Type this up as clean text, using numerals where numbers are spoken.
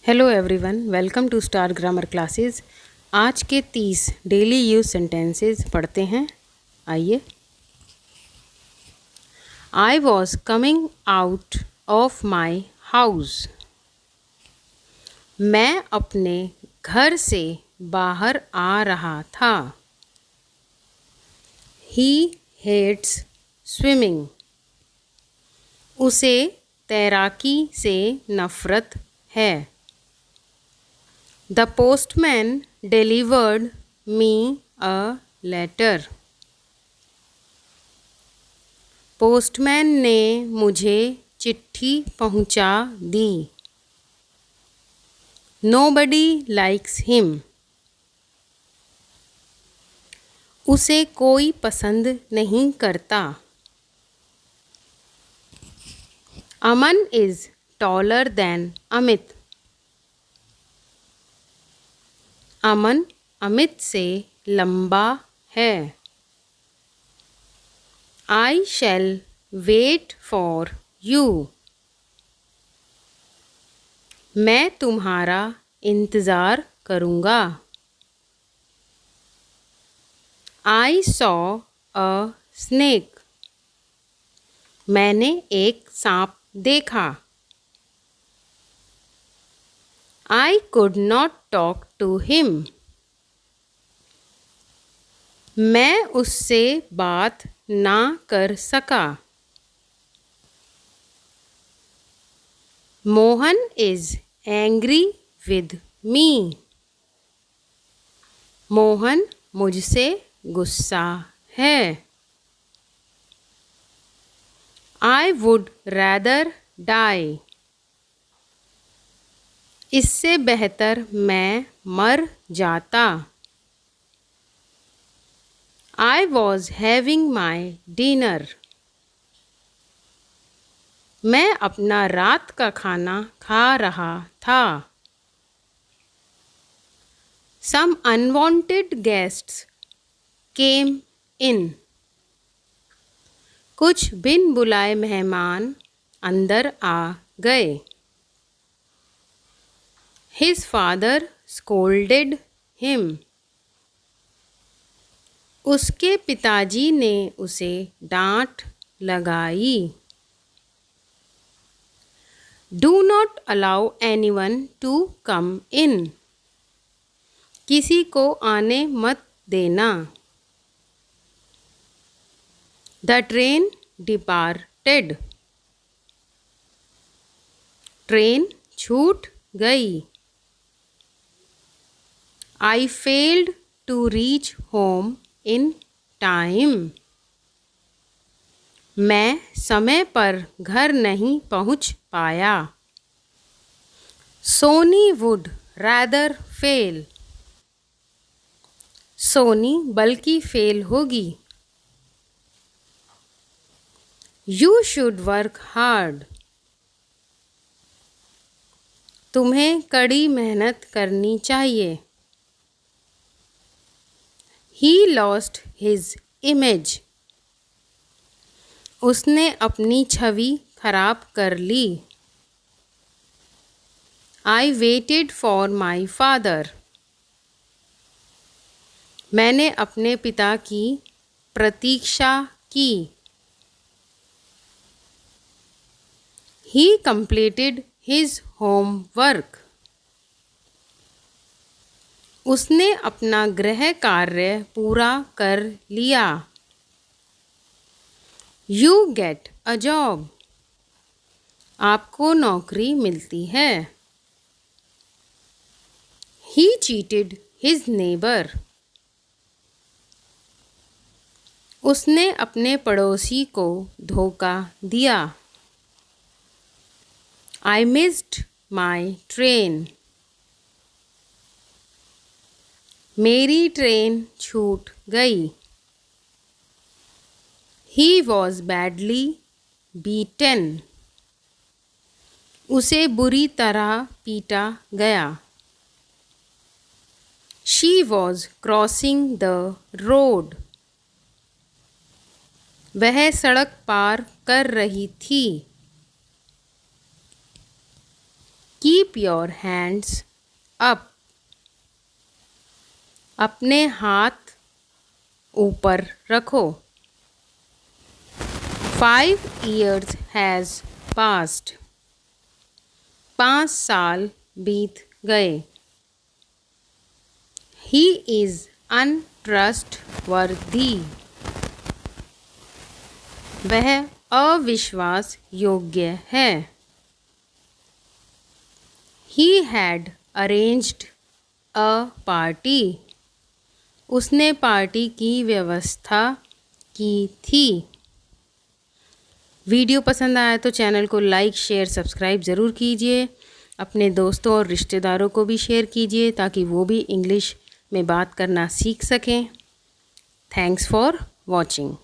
Hello everyone, welcome to star grammar classes. आज के 30 daily use sentences पढ़ते हैं। आइए। I was coming out of my house. मैं अपने घर से बाहर आ रहा था। He hates swimming. उसे तैराकी से नफरत है। The postman delivered me a letter. Postman ने मुझे चिट्ठी पहुंचा दी। Nobody likes him. उसे कोई पसंद नहीं करता। अमन is taller than अमित। अमन अमित से लंबा है। आई शैल वेट फॉर यू। मैं तुम्हारा इंतज़ार करूँगा। I saw a snake. मैंने एक सांप देखा। I could not talk to him. मैं उससे बात ना कर सका। Mohan is angry with me. Mohan मुझसे गुस्सा है। I would rather die. इससे बेहतर मैं मर जाता। I was having my dinner. मैं अपना रात का खाना खा रहा था। Some unwanted guests came in. कुछ बिन बुलाए मेहमान अंदर आ गए। His father scolded him. उसके पिताजी ने उसे डांट लगाई। Do not allow anyone to come in. किसी को आने मत देना। The train departed. ट्रेन छूट गई। I failed to reach home in time. मैं समय पर घर नहीं पहुंच पाया। Soni would rather fail. Soni बल्कि फेल होगी। You should work hard. तुम्हें कड़ी मेहनत करनी चाहिए। He lost his image. उसने अपनी छवि खराब कर ली। I waited for my father. मैंने अपने पिता की प्रतीक्षा की। He completed his homework. उसने अपना गृह कार्य पूरा कर लिया। You get a job. आपको नौकरी मिलती है। He cheated his neighbor. उसने अपने पड़ोसी को धोखा दिया। I missed my train. मेरी ट्रेन छूट गई। He was badly beaten. उसे बुरी तरह पीटा गया। She was crossing the road. वह सड़क पार कर रही थी। कीप योर हैंड्स अप, अपने हाथ ऊपर रखो। 5 years has passed, 5 साल बीत गए। He is untrustworthy, वह अविश्वास योग्य है। He had arranged a party, उसने पार्टी की व्यवस्था की थी। वीडियो पसंद आया तो चैनल को लाइक शेयर सब्सक्राइब ज़रूर कीजिए। अपने दोस्तों और रिश्तेदारों को भी शेयर कीजिए ताकि वो भी इंग्लिश में बात करना सीख सकें। Thanks for watching.